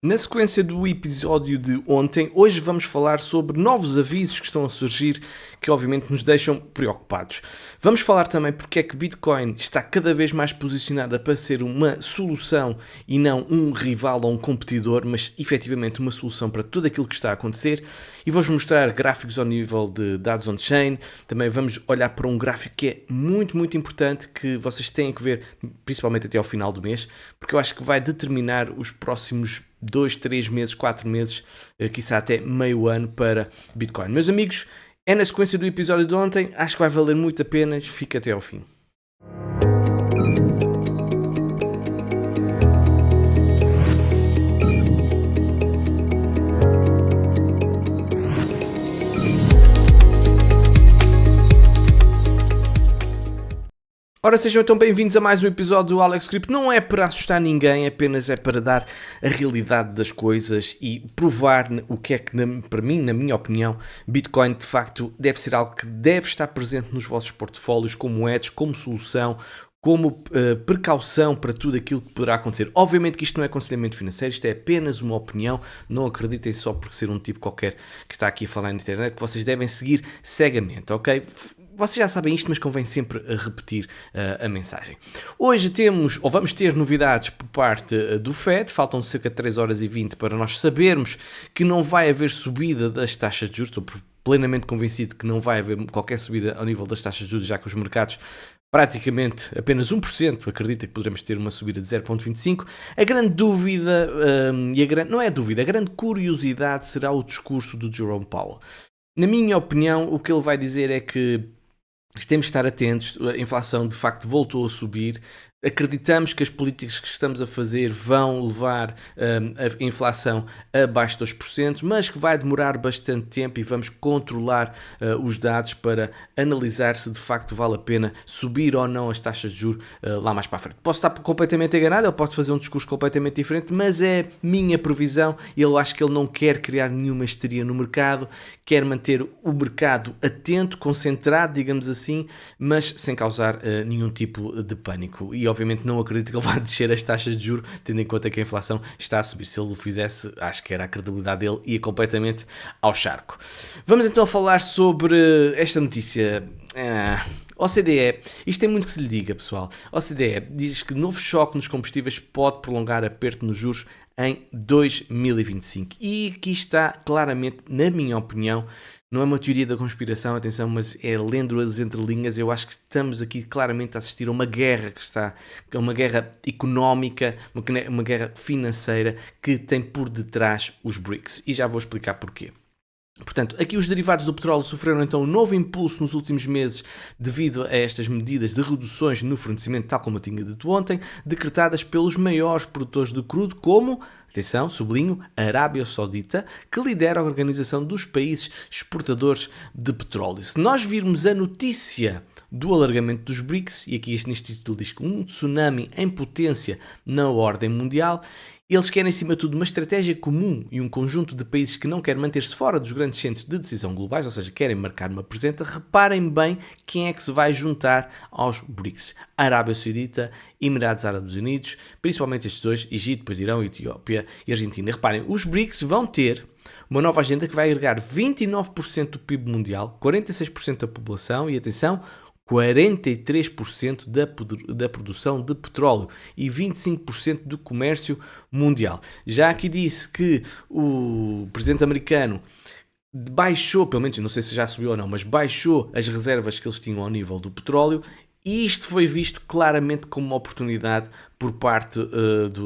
Na sequência do episódio de ontem, hoje vamos falar sobre novos avisos que estão a surgir que obviamente nos deixam preocupados. Vamos falar também porque é que Bitcoin está cada vez mais posicionada para ser uma solução e não um rival ou um competidor, mas efetivamente uma solução para tudo aquilo que está a acontecer. E vou-vos mostrar gráficos ao nível de dados on-chain. Também vamos olhar para um gráfico que é muito importante que vocês têm que ver, principalmente até ao final do mês, porque eu acho que vai determinar os próximos 2, 3 meses, 4 meses, quiçá até meio ano para Bitcoin. Meus amigos, é na sequência do episódio de ontem, acho que vai valer muito a pena, fica até ao fim. Ora, sejam então bem-vindos a mais um episódio do Alex Crypto. Não é para assustar ninguém, apenas é para dar a realidade das coisas e provar o que é que, para mim, na minha opinião, Bitcoin de facto deve ser algo que deve estar presente nos vossos portfólios como hedge, como solução, como precaução para tudo aquilo que poderá acontecer. Obviamente que isto não é aconselhamento financeiro, isto é apenas uma opinião, não acreditem só por ser um tipo qualquer que está aqui a falar na internet, que vocês devem seguir cegamente, ok? Vocês já sabem isto, mas convém sempre repetir a mensagem. Hoje temos, ou vamos ter novidades por parte do Fed, faltam cerca de 3 horas e 20 para nós sabermos que não vai haver subida das taxas de juros, estou plenamente convencido que não vai haver qualquer subida ao nível das taxas de juros, já que os mercados praticamente apenas 1% acredita que poderemos ter uma subida de 0,25. A grande dúvida, não é dúvida, a grande curiosidade será o discurso do Jerome Powell. Na minha opinião, o que ele vai dizer é que temos de estar atentos, a inflação de facto voltou a subir, acreditamos que as políticas que estamos a fazer vão levar a inflação abaixo dos 2%, mas que vai demorar bastante tempo e vamos controlar os dados para analisar se de facto vale a pena subir ou não as taxas de juros lá mais para a frente. Posso estar completamente enganado, ele pode fazer um discurso completamente diferente, mas é minha previsão e eu acho que ele não quer criar nenhuma histeria no mercado, quer manter o mercado atento, concentrado, digamos assim, mas sem causar nenhum tipo de pânico. E obviamente não acredito que ele vá descer as taxas de juros, tendo em conta que a inflação está a subir. Se ele o fizesse, acho que era a credibilidade dele ia completamente ao charco. Vamos então falar sobre esta notícia. OCDE, isto tem muito que se lhe diga, pessoal. OCDE diz que novo choque nos combustíveis pode prolongar aperto nos juros em 2025. E aqui está claramente, na minha opinião, não é uma teoria da conspiração, atenção, mas é lendo as entrelinhas, eu acho que estamos aqui claramente a assistir a uma guerra uma guerra económica, uma guerra financeira que tem por detrás os BRICS. E já vou explicar porquê. Portanto, aqui os derivados do petróleo sofreram então um novo impulso nos últimos meses devido a estas medidas de reduções no fornecimento, tal como eu tinha dito ontem, decretadas pelos maiores produtores de crudo, como, atenção, sublinho, a Arábia Saudita, que lidera a organização dos países exportadores de petróleo. Se nós virmos a notícia do alargamento dos BRICS, e aqui neste título diz que um tsunami em potência na ordem mundial, eles querem, acima de tudo, uma estratégia comum e um conjunto de países que não querem manter-se fora dos grandes centros de decisão globais, ou seja, querem marcar uma presença. Reparem bem quem é que se vai juntar aos BRICS. Arábia Saudita, Emirados Árabes Unidos, principalmente estes dois, Egito, depois Irão, Etiópia e Argentina. Reparem, os BRICS vão ter uma nova agenda que vai agregar 29% do PIB mundial, 46% da população e, atenção, 43% da produção de petróleo e 25% do comércio mundial. Já aqui disse que o presidente americano baixou, pelo menos não sei se já subiu ou não, mas baixou as reservas que eles tinham ao nível do petróleo. E isto foi visto claramente como uma oportunidade por parte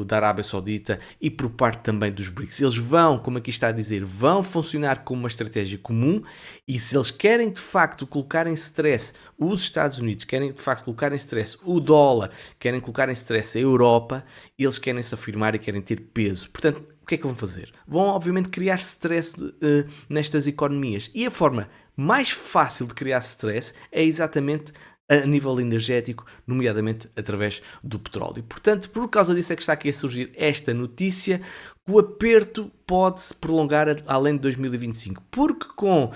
da Arábia Saudita e por parte também dos BRICS. Eles vão, como aqui está a dizer, vão funcionar como uma estratégia comum e se eles querem de facto colocar em stress os Estados Unidos, querem de facto colocar em stress o dólar, querem colocar em stress a Europa, eles querem se afirmar e querem ter peso. Portanto, o que é que vão fazer? Vão obviamente criar stress nestas economias e a forma mais fácil de criar stress é exatamente a nível energético, nomeadamente através do petróleo. Portanto, por causa disso é que está aqui a surgir esta notícia, que o aperto pode-se prolongar além de 2025, porque com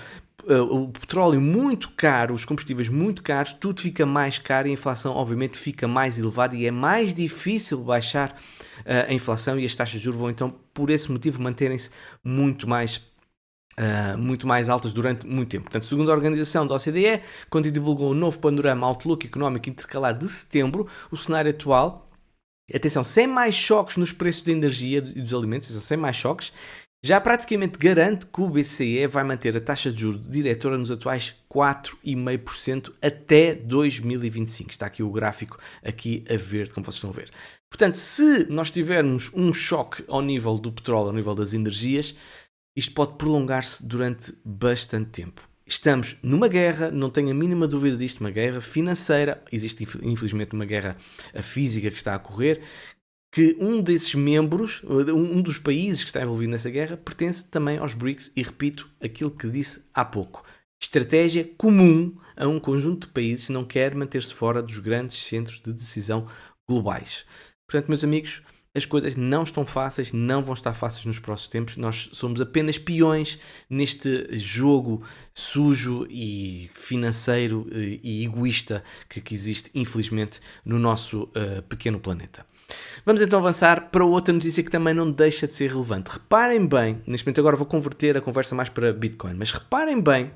o petróleo muito caro, os combustíveis muito caros, tudo fica mais caro e a inflação obviamente fica mais elevada e é mais difícil baixar a inflação e as taxas de juros vão então por esse motivo manterem-se muito mais altas durante muito tempo. Portanto, segundo a organização da OCDE, quando divulgou o novo panorama Outlook Económico Intercalar de setembro, o cenário atual, atenção, sem mais choques nos preços da energia e dos alimentos, sem mais choques, já praticamente garante que o BCE vai manter a taxa de juros diretora nos atuais 4,5% até 2025. Está aqui o gráfico aqui a verde, como vocês estão a ver. Portanto, se nós tivermos um choque ao nível do petróleo, ao nível das energias, isto pode prolongar-se durante bastante tempo. Estamos numa guerra, não tenho a mínima dúvida disto, uma guerra financeira, existe infelizmente uma guerra física que está a ocorrer, que um desses membros, um dos países que está envolvido nessa guerra, pertence também aos BRICS e repito aquilo que disse há pouco. Estratégia comum a um conjunto de países que não quer manter-se fora dos grandes centros de decisão globais. Portanto, meus amigos, as coisas não estão fáceis, não vão estar fáceis nos próximos tempos. Nós somos apenas peões neste jogo sujo e financeiro e egoísta que existe, infelizmente, no nosso pequeno planeta. Vamos então avançar para outra notícia que também não deixa de ser relevante. Reparem bem, neste momento agora vou converter a conversa mais para Bitcoin, mas reparem bem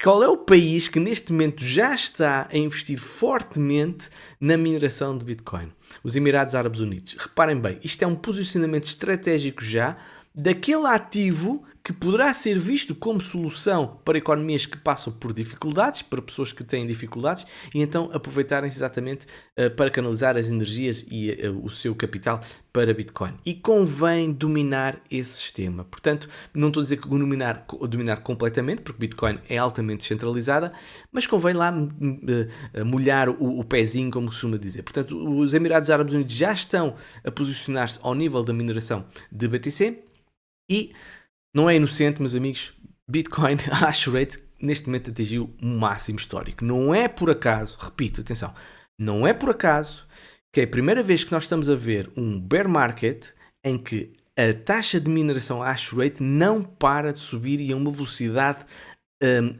qual é o país que neste momento já está a investir fortemente na mineração de Bitcoin? Os Emirados Árabes Unidos. Reparem bem, isto é um posicionamento estratégico já daquele ativo que poderá ser visto como solução para economias que passam por dificuldades, para pessoas que têm dificuldades, e então aproveitarem-se exatamente para canalizar as energias e o seu capital para Bitcoin. E convém dominar esse sistema. Portanto, não estou a dizer que dominar completamente, porque Bitcoin é altamente descentralizada, mas convém lá molhar o pezinho, como costuma dizer. Portanto, os Emirados Árabes Unidos já estão a posicionar-se ao nível da mineração de BTC e não é inocente, meus amigos, Bitcoin, a hash rate, neste momento atingiu um máximo histórico. Não é por acaso, repito, atenção, não é por acaso que é a primeira vez que nós estamos a ver um bear market em que a taxa de mineração hash rate não para de subir e a uma velocidade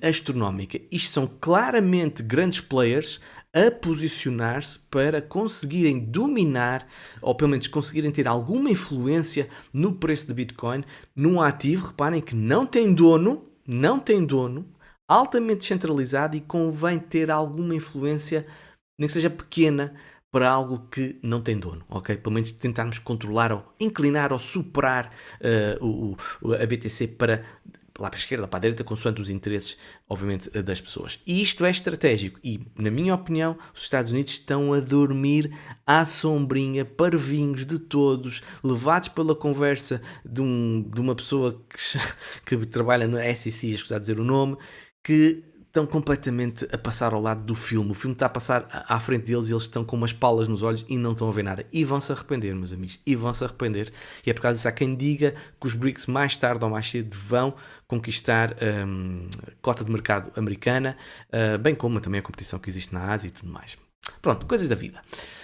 astronómica. Isto são claramente grandes players a posicionar-se para conseguirem dominar, ou pelo menos conseguirem ter alguma influência no preço de Bitcoin, num ativo, reparem, que não tem dono, altamente descentralizado e convém ter alguma influência, nem que seja pequena, para algo que não tem dono, ok? Pelo menos tentarmos controlar ou inclinar ou superar a BTC para lá para a esquerda, para a direita, consoante os interesses, obviamente, das pessoas. E isto é estratégico e, na minha opinião, os Estados Unidos estão a dormir à sombrinha, parvinhos de todos, levados pela conversa de uma pessoa que trabalha na SEC, escusa dizer o nome, que estão completamente a passar ao lado do filme. O filme está a passar à frente deles e eles estão com umas palas nos olhos e não estão a ver nada. E vão-se arrepender, meus amigos. E vão-se arrepender. E é por causa disso há quem diga que os BRICS mais tarde ou mais cedo vão conquistar a cota de mercado americana, bem como também a competição que existe na Ásia e tudo mais. Pronto, coisas da vida.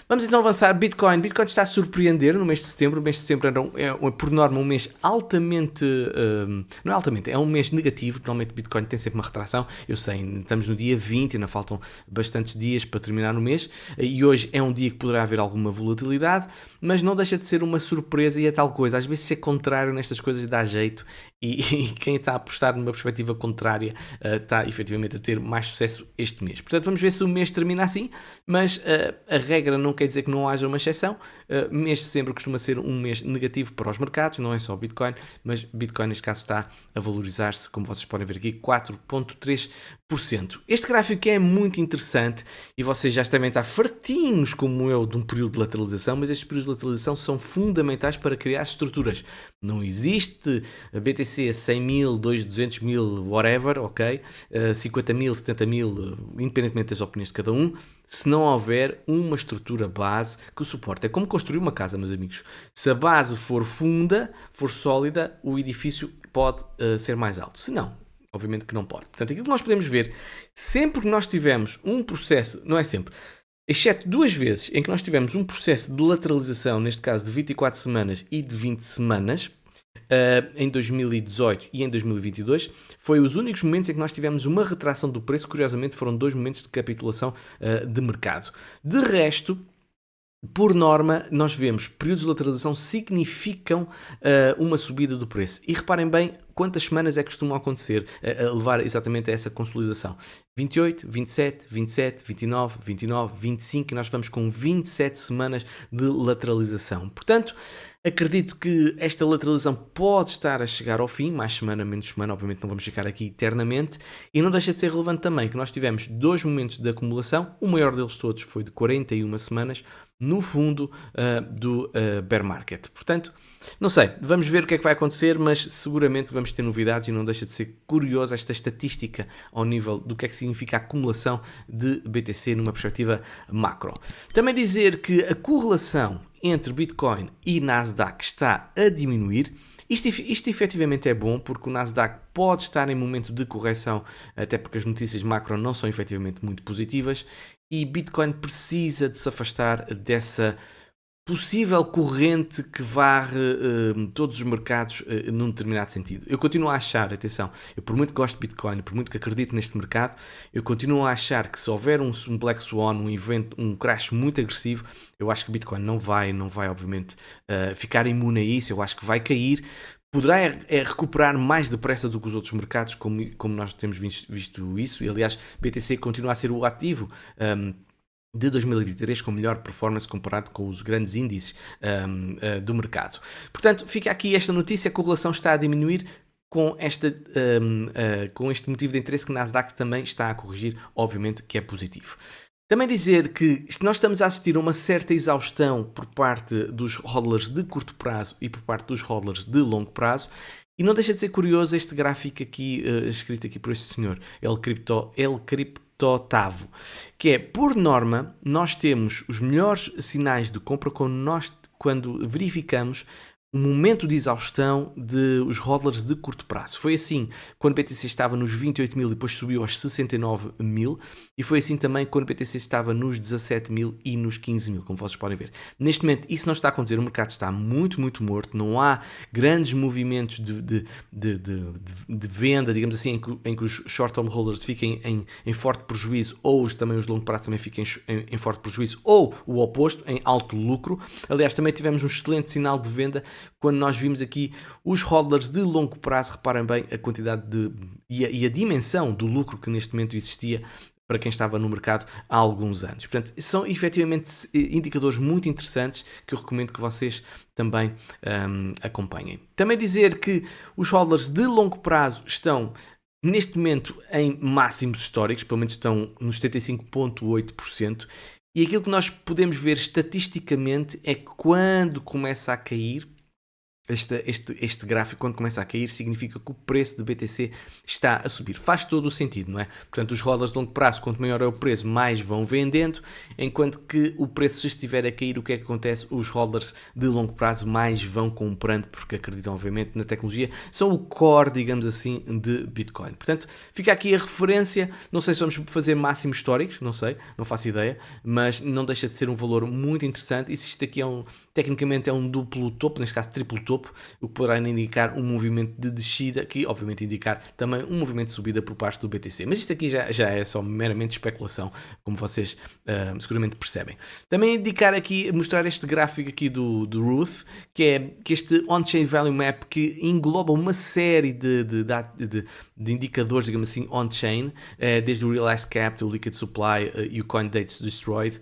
Vamos então avançar. Bitcoin está a surpreender no mês de setembro. O mês de setembro é por norma um mês altamente... não é altamente, é um mês negativo. Normalmente Bitcoin tem sempre uma retração. Eu sei, estamos no dia 20, ainda faltam bastantes dias para terminar o mês. E hoje é um dia que poderá haver alguma volatilidade, mas não deixa de ser uma surpresa e é tal coisa. Às vezes ser contrário nestas coisas dá jeito e quem está a apostar numa perspectiva contrária está efetivamente a ter mais sucesso este mês. Portanto, vamos ver se o mês termina assim, mas a regra não quer dizer que não haja uma exceção. Mês de setembro costuma ser um mês negativo para os mercados, não é só o Bitcoin, mas Bitcoin neste caso está a valorizar-se, como vocês podem ver aqui, 4,3%. Este gráfico é muito interessante e vocês já devem estar fartinhos, como eu, de um período de lateralização, mas estes períodos de lateralização são fundamentais para criar estruturas. Não existe BTC a 100 mil, 200 mil, whatever, ok? 50 mil, 70 mil, independentemente das opiniões de cada um, se não houver uma estrutura base que o suporte. É como construir uma casa, meus amigos. Se a base for funda, for sólida, o edifício pode ser mais alto. Se não, obviamente que não pode. Portanto, aquilo que nós podemos ver, sempre que nós tivermos um processo, não é sempre, exceto 2 vezes em que nós tivemos um processo de lateralização, neste caso de 24 semanas e de 20 semanas, em 2018 e em 2022, foi os únicos momentos em que nós tivemos uma retração do preço. Curiosamente, foram 2 momentos de capitulação de mercado. De resto, por norma, nós vemos períodos de lateralização significam uma subida do preço. E reparem bem quantas semanas é que costumam acontecer a levar exatamente a essa consolidação. 28, 27, 27, 29, 29, 25 e nós vamos com 27 semanas de lateralização. Portanto, acredito que esta lateralização pode estar a chegar ao fim, mais semana, menos semana, obviamente não vamos ficar aqui eternamente, e não deixa de ser relevante também que nós tivemos 2 momentos de acumulação, o maior deles todos foi de 41 semanas, no fundo do bear market. Portanto, não sei, vamos ver o que é que vai acontecer, mas seguramente vamos ter novidades e não deixa de ser curiosa esta estatística ao nível do que é que significa a acumulação de BTC numa perspectiva macro. Também dizer que a correlação entre Bitcoin e Nasdaq está a diminuir. Isto efetivamente é bom porque o Nasdaq pode estar em momento de correção, até porque as notícias macro não são efetivamente muito positivas e Bitcoin precisa de se afastar dessa possível corrente que varre todos os mercados num determinado sentido. Eu continuo a achar, atenção, eu por muito que gosto de Bitcoin, por muito que acredito neste mercado, eu continuo a achar que se houver um Black Swan, um evento, um crash muito agressivo, eu acho que Bitcoin não vai obviamente ficar imune a isso, eu acho que vai cair. Poderá recuperar mais depressa do que os outros mercados, como nós temos visto isso, e aliás, BTC continua a ser o ativo de 2023 com melhor performance comparado com os grandes índices do mercado. Portanto, fica aqui esta notícia, a correlação está a diminuir com este motivo de interesse que Nasdaq também está a corrigir, obviamente que é positivo. Também dizer que nós estamos a assistir a uma certa exaustão por parte dos hodlers de curto prazo e por parte dos hodlers de longo prazo. E não deixa de ser curioso este gráfico aqui, escrito aqui por este senhor, El Criptotavo, que é, por norma, nós temos os melhores sinais de compra quando verificamos o momento de exaustão dos hodlers de curto prazo. Foi assim quando o BTC estava nos 28 mil e depois subiu aos 69 mil, e foi assim também quando o BTC estava nos 17 mil e nos 15 mil, como vocês podem ver. Neste momento isso não está a acontecer, o mercado está muito, muito morto, não há grandes movimentos de venda, digamos assim, em que os short-term holders fiquem em forte prejuízo, ou também os longo prazo também fiquem em forte prejuízo, ou o oposto, em alto lucro. Aliás, também tivemos um excelente sinal de venda quando nós vimos aqui os hodlers de longo prazo. Reparem bem a quantidade e a dimensão do lucro que neste momento existia para quem estava no mercado há alguns anos. Portanto, são efetivamente indicadores muito interessantes que eu recomendo que vocês também acompanhem. Também dizer que os hodlers de longo prazo estão neste momento em máximos históricos, pelo menos estão nos 75,8%, e aquilo que nós podemos ver estatisticamente é que quando começa a cair, este gráfico, quando começa a cair, significa que o preço de BTC está a subir. Faz todo o sentido, não é? Portanto, os hodlers de longo prazo, quanto maior é o preço, mais vão vendendo, enquanto que o preço, se estiver a cair, o que é que acontece? Os hodlers de longo prazo mais vão comprando, porque acreditam, obviamente, na tecnologia, são o core, digamos assim, de Bitcoin. Portanto, fica aqui a referência. Não sei se vamos fazer máximos históricos, não sei, não faço ideia, mas não deixa de ser um valor muito interessante. E se isto aqui tecnicamente é um duplo topo, neste caso triplo topo, o que poderá indicar um movimento de descida, que obviamente indicar também um movimento de subida por parte do BTC. Mas isto aqui já é só meramente especulação, como vocês seguramente percebem. Também indicar aqui, mostrar este gráfico aqui do Ruth, que é este On-Chain Value Map, que engloba uma série de indicadores, digamos assim, on-chain, desde o Realized Capital, o Liquid Supply e o Coin Dates Destroyed.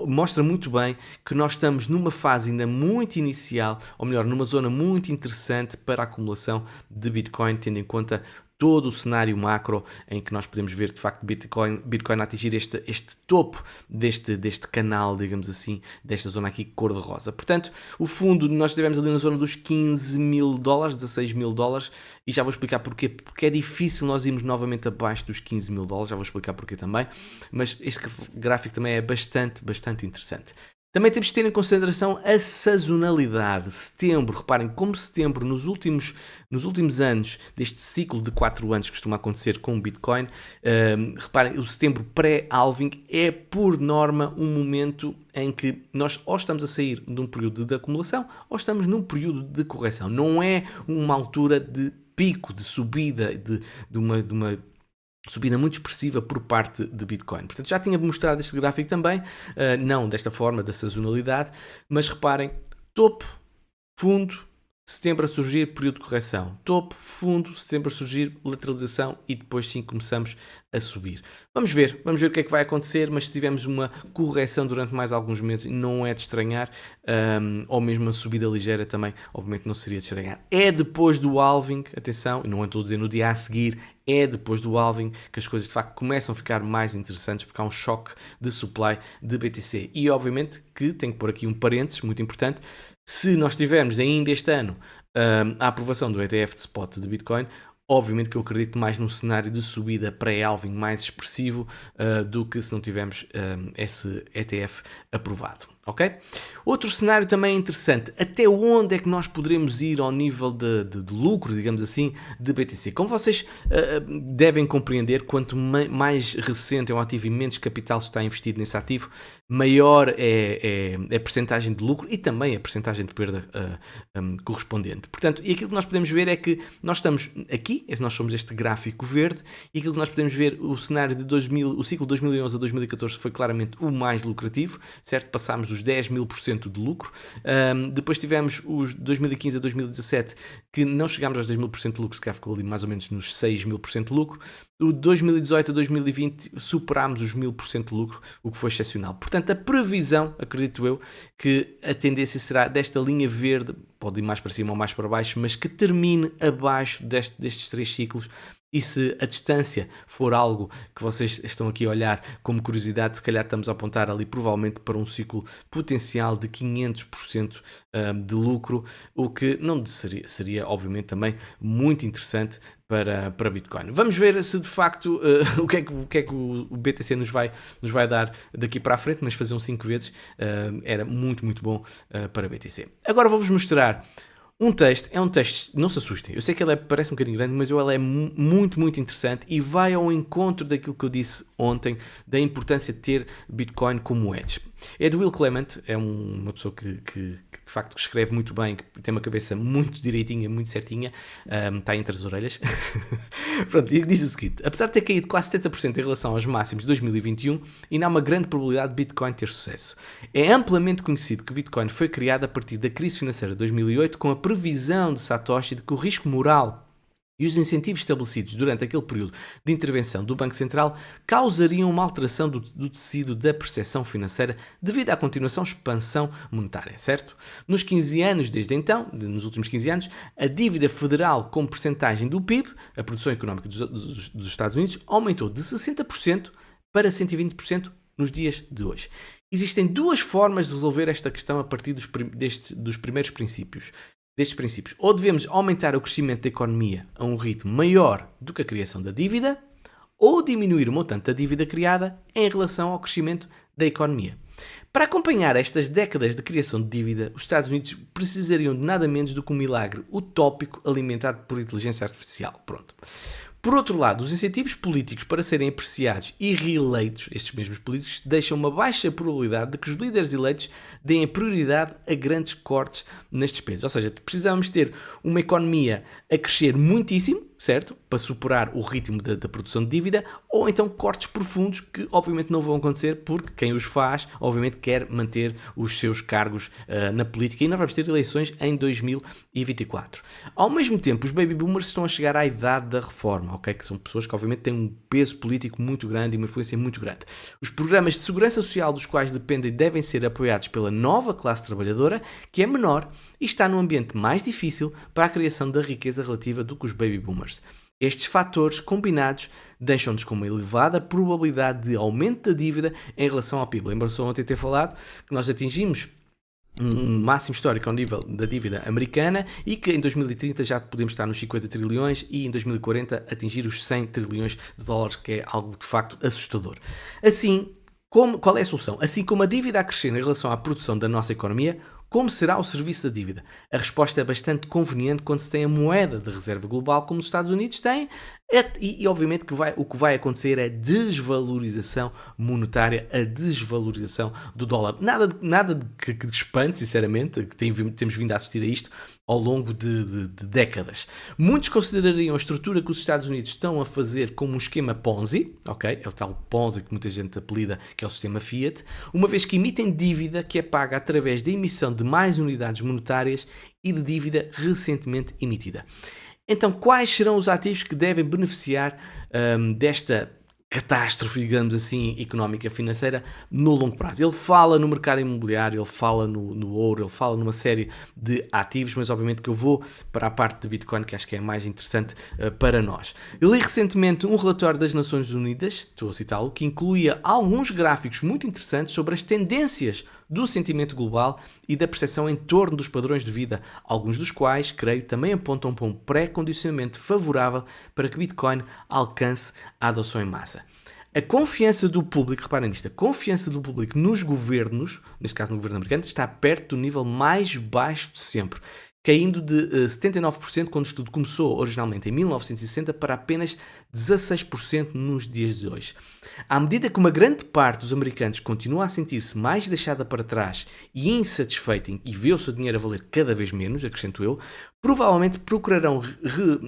Mostra muito bem que nós estamos numa fase ainda muito inicial, ou melhor, numa zona muito interessante para a acumulação de Bitcoin, tendo em conta todo o cenário macro em que nós podemos ver de facto Bitcoin a atingir este topo deste canal, digamos assim, desta zona aqui cor-de-rosa. Portanto, o fundo nós estivemos ali na zona dos 15 mil dólares, 16 mil dólares, e já vou explicar porquê, porque é difícil nós irmos novamente abaixo dos 15 mil dólares, já vou explicar porquê também, mas este gráfico também é bastante interessante. Também temos que ter em consideração a sazonalidade. Setembro, reparem como setembro nos últimos anos, deste ciclo de 4 anos que costuma acontecer com o Bitcoin, reparem, o setembro pré-halving é por norma um momento em que nós ou estamos a sair de um período de acumulação ou estamos num período de correção. Não é uma altura de pico, de subida, de uma subida muito expressiva por parte de Bitcoin. Portanto, já tinha mostrado este gráfico também, não desta forma, da sazonalidade, mas reparem, topo, fundo, setembro a surgir, período de correção. Topo, fundo, setembro a surgir, lateralização e depois sim começamos a subir. Vamos ver o que é que vai acontecer, mas se tivermos uma correção durante mais alguns meses, não é de estranhar, ou mesmo uma subida ligeira também, obviamente não seria de estranhar. É depois do halving, atenção, e não estou a dizer no dia a seguir, é depois do halving que as coisas de facto começam a ficar mais interessantes porque há um choque de supply de BTC. E obviamente que tenho que pôr aqui um parênteses muito importante, se nós tivermos ainda este ano a aprovação do ETF de spot de Bitcoin, obviamente que eu acredito mais num cenário de subida pré-halving mais expressivo do que se não tivermos esse ETF aprovado. Ok? Outro cenário também interessante, até onde é que nós poderemos ir ao nível de lucro, digamos assim, de BTC? Como vocês devem compreender, quanto mais recente é um ativo e menos capital está investido nesse ativo, maior é a percentagem de lucro e também a percentagem de perda correspondente. Portanto, e aquilo que nós podemos ver é que nós estamos aqui, nós somos este gráfico verde, e aquilo que nós podemos ver, o cenário de o ciclo de 2011 a 2014 foi claramente o mais lucrativo, certo? Passámos os 10.000% de lucro. Depois tivemos os 2015 a 2017, que não chegámos aos 10.000% de lucro, se calhar ficou ali mais ou menos nos 6.000% de lucro. O 2018 a 2020 superámos os 1.000% de lucro, o que foi excepcional. Portanto, a previsão, acredito eu, que a tendência será desta linha verde, pode ir mais para cima ou mais para baixo, mas que termine abaixo destes 3 ciclos. E se a distância for algo que vocês estão aqui a olhar como curiosidade, se calhar estamos a apontar ali provavelmente para um ciclo potencial de 500% de lucro, o que não seria obviamente também muito interessante para Bitcoin. Vamos ver se de facto o que é que o BTC nos vai dar daqui para a frente, mas fazer 5 vezes era muito, muito bom para BTC. Agora vou-vos mostrar um texto, não se assustem, eu sei que ele parece um bocadinho grande, mas ele é muito, muito interessante e vai ao encontro daquilo que eu disse ontem, da importância de ter Bitcoin como hedge. É do Will Clement, é uma pessoa que de facto escreve muito bem, que tem uma cabeça muito direitinha, muito certinha, está entre as orelhas. Pronto, e diz o seguinte: apesar de ter caído quase 70% em relação aos máximos de 2021, ainda há uma grande probabilidade de Bitcoin ter sucesso. É amplamente conhecido que Bitcoin foi criado a partir da crise financeira de 2008 com a previsão de Satoshi de que o risco moral e os incentivos estabelecidos durante aquele período de intervenção do Banco Central causariam uma alteração do tecido da percepção financeira devido à continuação expansão monetária, certo? Nos 15 anos desde então, nos últimos 15 anos, a dívida federal como percentagem do PIB, a produção económica dos Estados Unidos, aumentou de 60% para 120% nos dias de hoje. Existem 2 formas de resolver esta questão a partir dos primeiros princípios. Destes princípios, ou devemos aumentar o crescimento da economia a um ritmo maior do que a criação da dívida, ou diminuir o montante da dívida criada em relação ao crescimento da economia. Para acompanhar estas décadas de criação de dívida, os Estados Unidos precisariam de nada menos do que um milagre utópico alimentado por inteligência artificial. Pronto. Por outro lado, os incentivos políticos para serem apreciados e reeleitos, estes mesmos políticos, deixam uma baixa probabilidade de que os líderes eleitos deem prioridade a grandes cortes nas despesas. Ou seja, precisamos ter uma economia a crescer muitíssimo, certo? Para superar o ritmo da produção de dívida, ou então cortes profundos que obviamente não vão acontecer porque quem os faz obviamente quer manter os seus cargos na política, e nós vamos ter eleições em 2024. Ao mesmo tempo, os baby boomers estão a chegar à idade da reforma, ok? Que são pessoas que obviamente têm um peso político muito grande e uma influência muito grande. Os programas de segurança social dos quais dependem devem ser apoiados pela nova classe trabalhadora, que é menor e está num ambiente mais difícil para a criação da riqueza relativa do que os baby boomers. Estes fatores combinados deixam-nos com uma elevada probabilidade de aumento da dívida em relação ao PIB. Lembram-se ontem ter falado que nós atingimos um máximo histórico ao nível da dívida americana e que em 2030 já podemos estar nos 50 trilhões e em 2040 atingir os 100 trilhões de dólares, que é algo de facto assustador. Assim, Qual é a solução? Assim como a dívida a crescer em relação à produção da nossa economia, como será o serviço da dívida? A resposta é bastante conveniente quando se tem a moeda de reserva global, como os Estados Unidos têm, e obviamente que o que vai acontecer é desvalorização monetária, a desvalorização do dólar. Nada que espante, sinceramente, que temos vindo a assistir a isto ao longo de décadas. Muitos considerariam a estrutura que os Estados Unidos estão a fazer como um esquema Ponzi, ok? É o tal Ponzi que muita gente apelida, que é o sistema Fiat, uma vez que emitem dívida que é paga através da emissão de mais unidades monetárias e de dívida recentemente emitida. Então, quais serão os ativos que devem beneficiar desta catástrofe, digamos assim, económica financeira no longo prazo? Ele fala no mercado imobiliário, ele fala no ouro, ele fala numa série de ativos, mas obviamente que eu vou para a parte de Bitcoin, que acho que é mais interessante para nós. Eu li recentemente um relatório das Nações Unidas, estou a citá-lo, que incluía alguns gráficos muito interessantes sobre as tendências do sentimento global e da percepção em torno dos padrões de vida, alguns dos quais, creio, também apontam para um pré-condicionamento favorável para que Bitcoin alcance a adoção em massa. A confiança do público, reparem nisto, a confiança do público nos governos, neste caso no governo americano, está perto do nível mais baixo de sempre, caindo de 79% quando o estudo começou originalmente em 1960 para apenas 16% nos dias de hoje. À medida que uma grande parte dos americanos continua a sentir-se mais deixada para trás e insatisfeita e vê o seu dinheiro a valer cada vez menos, acrescento eu, provavelmente procurarão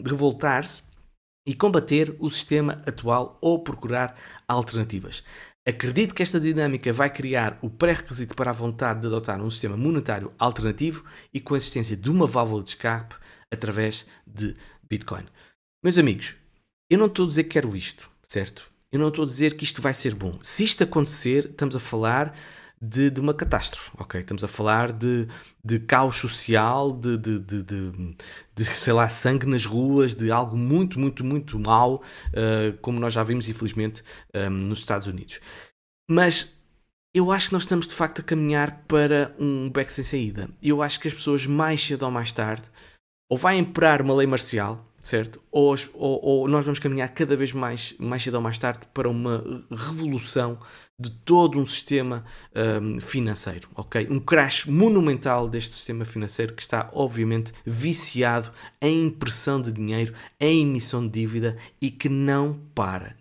revoltar-se e combater o sistema atual ou procurar alternativas. Acredito que esta dinâmica vai criar o pré-requisito para a vontade de adotar um sistema monetário alternativo e com a existência de uma válvula de escape através de Bitcoin. Meus amigos, eu não estou a dizer que quero isto, certo? Eu não estou a dizer que isto vai ser bom. Se isto acontecer, estamos a falar de uma catástrofe, ok? Estamos a falar de caos social, de, sei lá, sangue nas ruas, de algo muito, muito, muito mau, como nós já vimos, infelizmente, nos Estados Unidos. Mas eu acho que nós estamos, de facto, a caminhar para um beco sem saída. Eu acho que as pessoas, mais cedo ou mais tarde, ou vai imperar uma lei marcial, certo? Ou nós vamos caminhar cada vez mais cedo ou mais tarde para uma revolução de todo um sistema financeiro, ok? Um crash monumental deste sistema financeiro que está, obviamente, viciado em impressão de dinheiro, em emissão de dívida e que não para.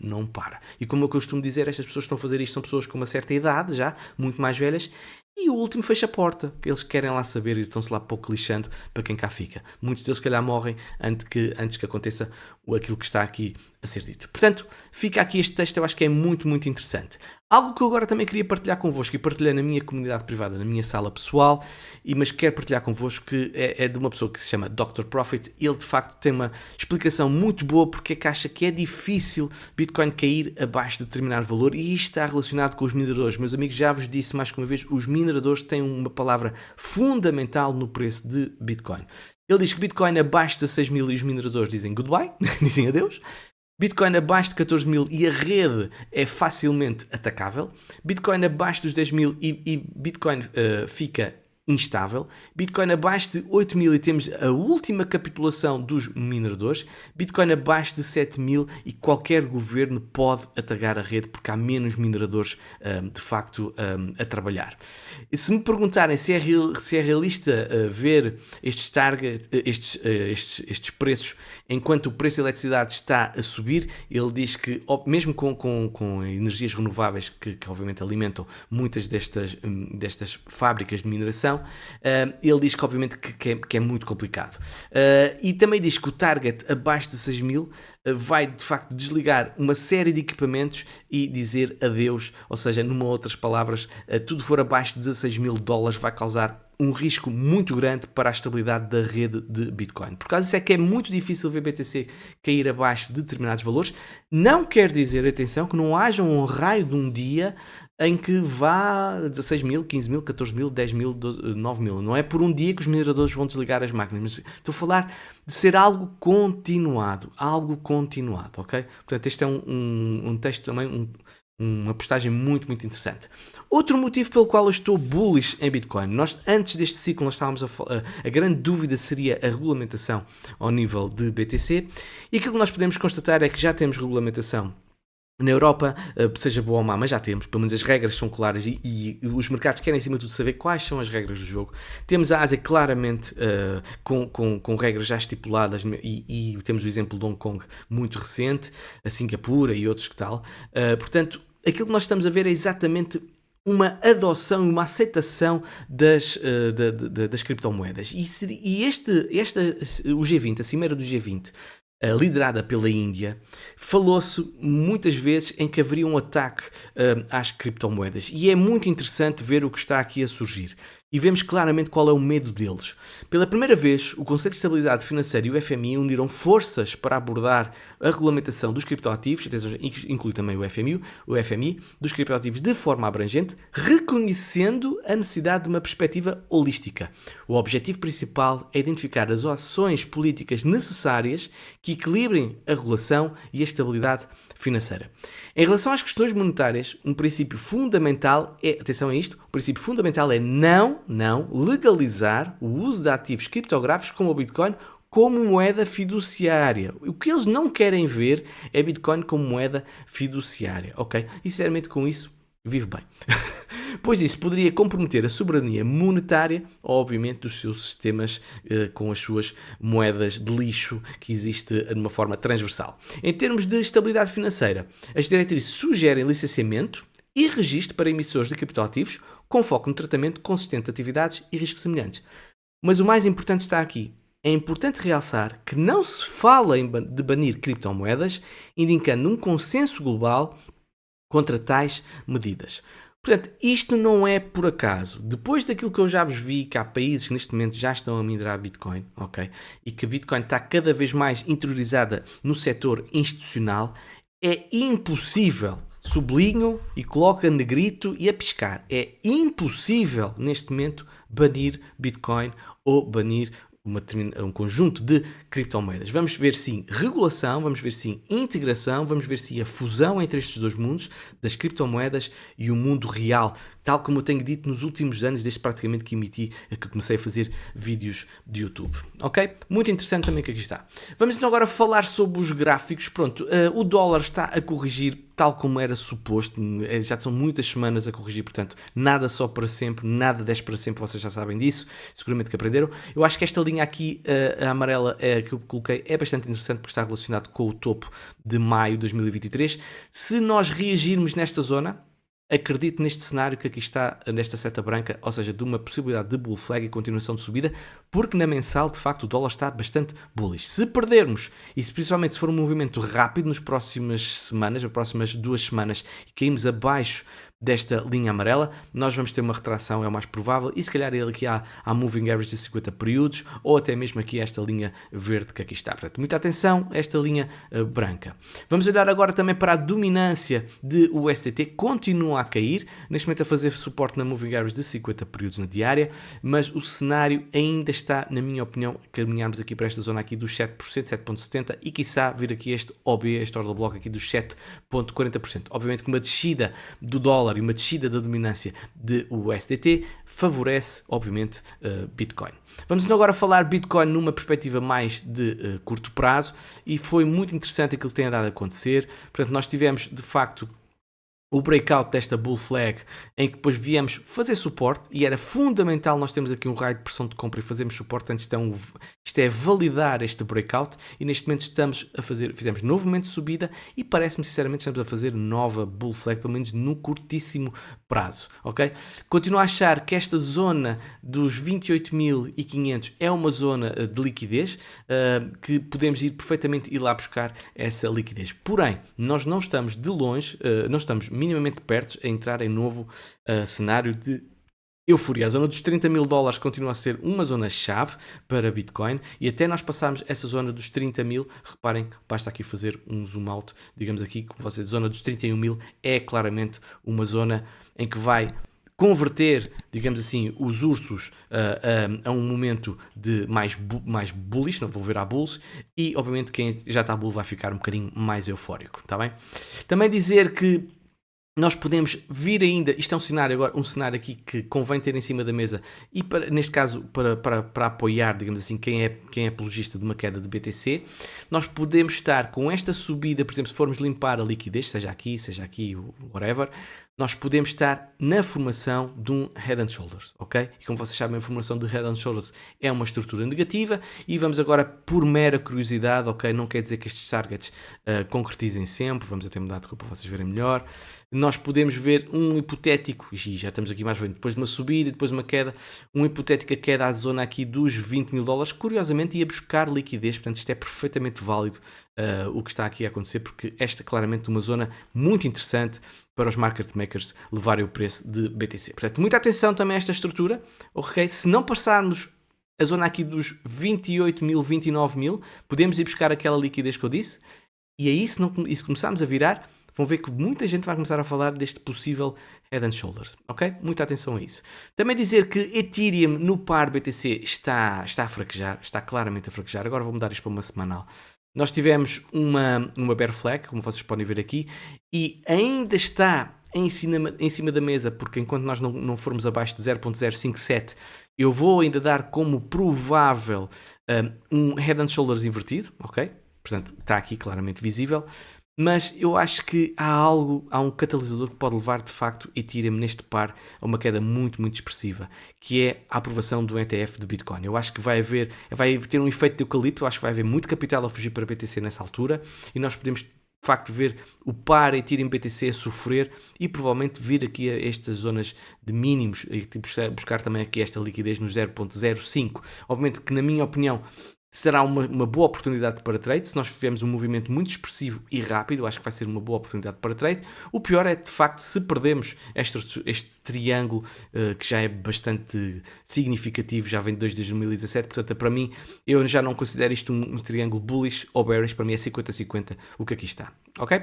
E como eu costumo dizer, estas pessoas que estão a fazer isto são pessoas com uma certa idade já, muito mais velhas, e o último fecha a porta. Eles querem lá saber e estão-se lá pouco lixando para quem cá fica. Muitos deles, se calhar, morrem antes que aconteça aquilo que está aqui a ser dito. Portanto, fica aqui este texto, eu acho que é muito, muito interessante. Algo que eu agora também queria partilhar convosco e partilhei na minha comunidade privada, na minha sala pessoal, mas quero partilhar convosco que é de uma pessoa que se chama Dr. Profit. Ele, de facto, tem uma explicação muito boa porque é que acha que é difícil Bitcoin cair abaixo de determinado valor, e isto está relacionado com os mineradores. Meus amigos, já vos disse mais que uma vez, os mineradores têm uma palavra fundamental no preço de Bitcoin. Ele diz que Bitcoin abaixo de 16 mil e os mineradores dizem goodbye, dizem adeus. Bitcoin abaixo de 14 mil e a rede é facilmente atacável. Bitcoin abaixo dos 10 mil e Bitcoin fica instável. Bitcoin abaixo de 8 mil e temos a última capitulação dos mineradores. Bitcoin abaixo de 7 mil e qualquer governo pode atacar a rede porque há menos mineradores de facto a trabalhar. E se me perguntarem se é realista ver estes preços enquanto o preço da eletricidade está a subir, ele diz que mesmo com energias renováveis que obviamente alimentam muitas destas fábricas de mineração, ele diz que obviamente que é muito complicado. E também diz que o target abaixo de 6 mil vai de facto desligar uma série de equipamentos e dizer adeus, ou seja, numa outras palavras, tudo for abaixo de 16 mil dólares vai causar um risco muito grande para a estabilidade da rede de Bitcoin. Por causa disso é que é muito difícil ver BTC cair abaixo de determinados valores. Não quer dizer, atenção, que não haja um raio de um dia em que vá 16 mil, 15 mil, 14 mil, 10 mil, 9 mil. Não é por um dia que os mineradores vão desligar as máquinas, mas estou a falar de ser algo continuado, ok? Portanto, este é um texto também, uma postagem muito, muito interessante. Outro motivo pelo qual eu estou bullish em Bitcoin. Nós, antes deste ciclo, nós estávamos a grande dúvida seria a regulamentação ao nível de BTC, e aquilo que nós podemos constatar é que já temos regulamentação Na Europa, seja boa ou má, mas já temos, pelo menos as regras são claras e os mercados querem, acima de tudo, saber quais são as regras do jogo. Temos a Ásia claramente com regras já estipuladas e temos o exemplo de Hong Kong muito recente, a Singapura e outros que tal. Portanto, aquilo que nós estamos a ver é exatamente uma adoção, uma aceitação das criptomoedas. O G20, a cimeira do G20, liderada pela Índia, falou-se muitas vezes em que haveria um ataque às criptomoedas. E é muito interessante ver o que está aqui a surgir. E vemos claramente qual é o medo deles. Pela primeira vez, o Conselho de Estabilidade Financeira e o FMI uniram forças para abordar a regulamentação dos criptoativos, inclui também o FMI, dos criptoativos de forma abrangente, reconhecendo a necessidade de uma perspectiva holística. O objetivo principal é identificar as ações políticas necessárias que equilibrem a regulação e a estabilidade financeira. Em relação às questões monetárias, um princípio fundamental é, atenção a isto, o princípio fundamental é não legalizar o uso de ativos criptográficos como o Bitcoin como moeda fiduciária. O que eles não querem ver é Bitcoin como moeda fiduciária, ok? E sinceramente com isso, vivo bem. Pois isso poderia comprometer a soberania monetária, obviamente, dos seus sistemas com as suas moedas de lixo que existe de uma forma transversal. Em termos de estabilidade financeira, as diretrizes sugerem licenciamento e registro para emissores de criptoativos com foco no tratamento consistente de atividades e riscos semelhantes. Mas o mais importante está aqui. É importante realçar que não se fala de banir criptomoedas, indicando um consenso global contra tais medidas. Portanto, isto não é por acaso. Depois daquilo que eu já vos vi, que há países que neste momento já estão a minerar Bitcoin, ok? E que a Bitcoin está cada vez mais interiorizada no setor institucional, é impossível, sublinho e coloco a negrito e a piscar, é impossível neste momento banir Bitcoin ou banir um conjunto de criptomoedas. Vamos ver sim regulação, vamos ver sim integração, vamos ver sim a fusão entre estes dois mundos, das criptomoedas e o mundo real, tal como eu tenho dito nos últimos anos, desde praticamente que comecei a fazer vídeos de YouTube. Ok? Muito interessante também que aqui está. Vamos então agora falar sobre os gráficos. Pronto, o dólar está a corrigir tal como era suposto, já são muitas semanas a corrigir, portanto, nada só para sempre, nada 10 para sempre, vocês já sabem disso, seguramente que aprenderam. Eu acho que esta linha aqui, a amarela que eu coloquei, é bastante interessante porque está relacionado com o topo de maio de 2023. Se nós reagirmos nesta zona, acredito neste cenário que aqui está, nesta seta branca, ou seja, de uma possibilidade de bull flag e continuação de subida, porque na mensal, de facto, o dólar está bastante bullish. Se perdermos, e principalmente se for um movimento rápido nas próximas 2 semanas, e caímos abaixo desta linha amarela, nós vamos ter uma retração, é o mais provável, e se calhar ele aqui há moving average de 50 períodos, ou até mesmo aqui esta linha verde que aqui está. Portanto, muita atenção a esta linha branca. Vamos olhar agora também para a dominância de USDT, continua a cair, neste momento a fazer suporte na moving average de 50 períodos na diária, mas o cenário ainda está, na minha opinião, caminharmos aqui para esta zona aqui dos 7%, 7.70% e quiçá vir aqui este OB, este order block aqui dos 7.40%. Obviamente que uma descida do dólar e uma descida da dominância de USDT favorece, obviamente, Bitcoin. Vamos então agora falar Bitcoin numa perspectiva mais de curto prazo e foi muito interessante aquilo que tem andado a acontecer. Portanto, nós tivemos, de facto, o breakout desta bull flag, em que depois viemos fazer suporte, e era fundamental nós termos aqui um raio de pressão de compra e fazermos suporte, antes isto é validar este breakout, e neste momento fizemos novo momento de subida, e parece-me sinceramente que estamos a fazer nova bull flag, pelo menos no curtíssimo prazo, ok? Continuo a achar que esta zona dos 28.500 é uma zona de liquidez, que podemos perfeitamente ir lá buscar essa liquidez. Porém, nós não estamos de longe, não estamos minimamente perto a entrar em novo cenário de euforia. A zona dos 30 mil dólares continua a ser uma zona-chave para Bitcoin e até nós passarmos essa zona dos 30 mil, reparem, basta aqui fazer um zoom out, digamos aqui, a zona dos 31 mil é claramente uma zona em que vai converter, digamos assim, os ursos a um momento de mais bullish, não vou ver a bulls, e obviamente quem já está bull vai ficar um bocadinho mais eufórico, está bem? Também dizer que nós podemos vir ainda, isto é um cenário agora, um cenário aqui que convém ter em cima da mesa e neste caso para apoiar, digamos assim, quem é apologista de uma queda de BTC, nós podemos estar com esta subida, por exemplo, se formos limpar a liquidez, seja aqui, whatever, nós podemos estar na formação de um Head and Shoulders, ok? E como vocês sabem, a formação de Head and Shoulders é uma estrutura negativa e vamos agora, por mera curiosidade, ok? Não quer dizer que estes targets concretizem sempre, vamos até mudar de cor para vocês verem melhor. Nós podemos ver um hipotético, e já estamos aqui mais bem, depois de uma subida e depois de uma queda, uma hipotética queda à zona aqui dos 20 mil dólares, curiosamente ia buscar liquidez, portanto isto é perfeitamente válido o que está aqui a acontecer, porque esta é claramente uma zona muito interessante para os market makers levarem o preço de BTC. Portanto, muita atenção também a esta estrutura, ok? Se não passarmos a zona aqui dos 28 mil, 29 mil, podemos ir buscar aquela liquidez que eu disse, e aí se começarmos a virar, vão ver que muita gente vai começar a falar deste possível Head and Shoulders, ok? Muita atenção a isso. Também dizer que Ethereum no par BTC está a fraquejar, está claramente a fraquejar. Agora vou mudar isto para uma semanal. Nós tivemos uma bear flag, como vocês podem ver aqui, e ainda está em cima da mesa, porque enquanto nós não formos abaixo de 0.057, eu vou ainda dar como provável um Head and Shoulders invertido, ok? Portanto, está aqui claramente visível. Mas eu acho que há um catalisador que pode levar de facto Ethereum neste par a uma queda muito, muito expressiva, que é a aprovação do ETF de Bitcoin. Eu acho que vai ter um efeito de eucalipto, eu acho que vai haver muito capital a fugir para BTC nessa altura e nós podemos de facto ver o par Ethereum BTC a sofrer e provavelmente vir aqui a estas zonas de mínimos e buscar também aqui esta liquidez no 0.05. Obviamente que na minha opinião será uma boa oportunidade para trade. Se nós tivermos um movimento muito expressivo e rápido, acho que vai ser uma boa oportunidade para trade. O pior é, de facto, se perdemos este triângulo, que já é bastante significativo, já vem desde 2017, portanto, para mim, eu já não considero isto um triângulo bullish ou bearish, para mim é 50-50 o que aqui está, ok?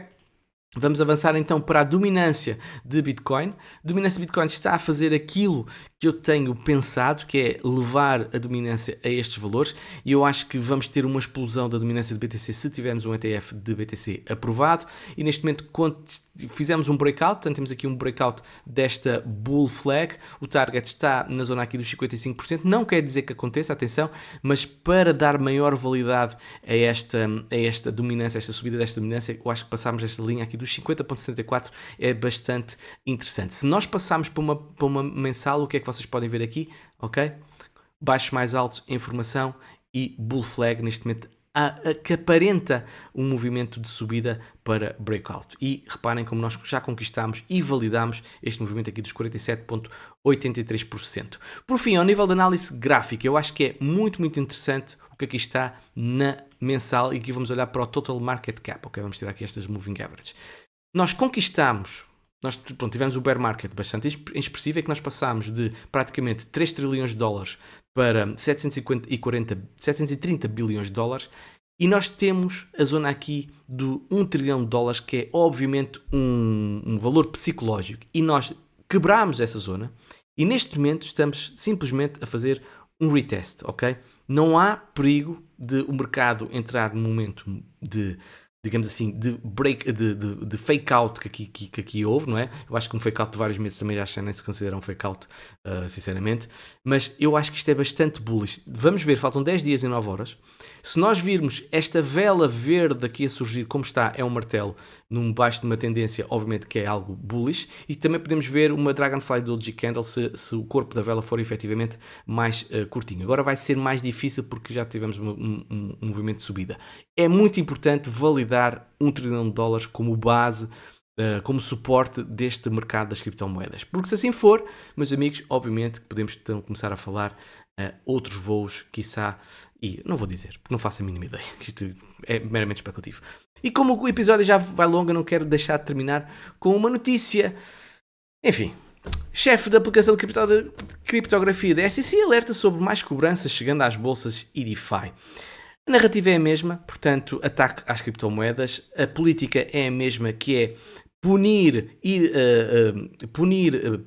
Vamos avançar então para a dominância de Bitcoin. A dominância de Bitcoin está a fazer aquilo que eu tenho pensado, que é levar a dominância a estes valores, e eu acho que vamos ter uma explosão da dominância de BTC se tivermos um ETF de BTC aprovado, e neste momento fizemos um breakout, portanto temos aqui um breakout desta bull flag, o target está na zona aqui dos 55%, não quer dizer que aconteça, atenção, mas para dar maior validade a esta dominância, esta subida desta dominância, eu acho que passarmos esta linha aqui dos 50.74 é bastante interessante. Se nós passarmos para uma mensal, o que é que vocês podem ver aqui? Ok? Baixos mais altos em formação e bull flag neste momento que aparenta um movimento de subida para breakout. E reparem como nós já conquistámos e validámos este movimento aqui dos 47.83%. Por fim, ao nível de análise gráfica, eu acho que é muito, muito interessante o que aqui está na mensal, e aqui vamos olhar para o Total Market Cap, ok? Vamos tirar aqui estas Moving Average. Nós conquistámos, tivemos o bear market bastante expressivo, é que nós passámos de praticamente 3 trilhões de dólares para 730 bilhões de dólares, e nós temos a zona aqui do 1 trilhão de dólares, que é obviamente um valor psicológico, e nós quebramos essa zona, e neste momento estamos simplesmente a fazer um retest, ok? Não há perigo de o mercado entrar num momento de, digamos assim, de fake out que aqui houve, não é? Eu acho que um fake out de vários meses também já nem se considera um fake out, sinceramente, mas eu acho que isto é bastante bullish. Vamos ver, faltam 10 dias e 9 horas. Se nós virmos esta vela verde aqui a surgir como está, é um martelo num baixo de uma tendência, obviamente que é algo bullish, e também podemos ver uma Dragonfly Doji Candle se o corpo da vela for efetivamente mais curtinho. Agora vai ser mais difícil porque já tivemos um movimento de subida. É muito importante validar 1 trilhão de dólares como base, como suporte deste mercado das criptomoedas. Porque se assim for, meus amigos, obviamente podemos então começar a falar outros voos, quiçá, e não vou dizer, porque não faço a mínima ideia, que isto é meramente especulativo. E como o episódio já vai longo, eu não quero deixar de terminar com uma notícia. Enfim, chefe da aplicação de criptografia da SEC alerta sobre mais cobranças chegando às bolsas e DeFi. A narrativa é a mesma, portanto, ataque às criptomoedas. A política é a mesma, que é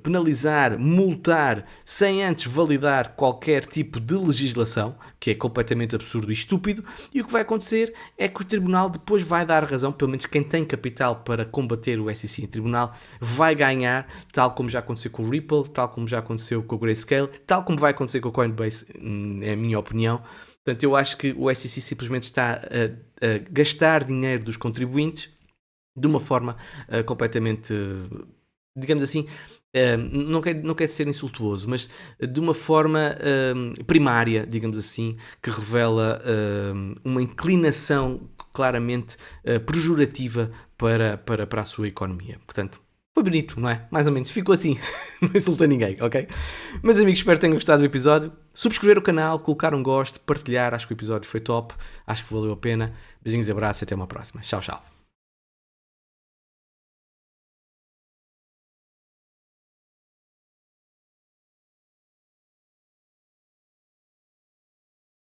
penalizar, multar, sem antes validar qualquer tipo de legislação, que é completamente absurdo e estúpido, e o que vai acontecer é que o Tribunal depois vai dar razão, pelo menos quem tem capital para combater o SEC em Tribunal, vai ganhar, tal como já aconteceu com o Ripple, tal como já aconteceu com o Grayscale, tal como vai acontecer com o Coinbase, é a minha opinião. Portanto, eu acho que o SEC simplesmente está a gastar dinheiro dos contribuintes de uma forma completamente, digamos assim, não quero ser insultuoso, mas de uma forma primária, digamos assim, que revela uma inclinação claramente pejorativa para a sua economia. Portanto, foi bonito, não é? Mais ou menos, ficou assim, não insultei ninguém, ok? Meus amigos, espero que tenham gostado do episódio. Subscrever o canal, colocar um gosto, partilhar, acho que o episódio foi top, acho que valeu a pena. Beijinhos e abraços e até uma próxima. Tchau, tchau.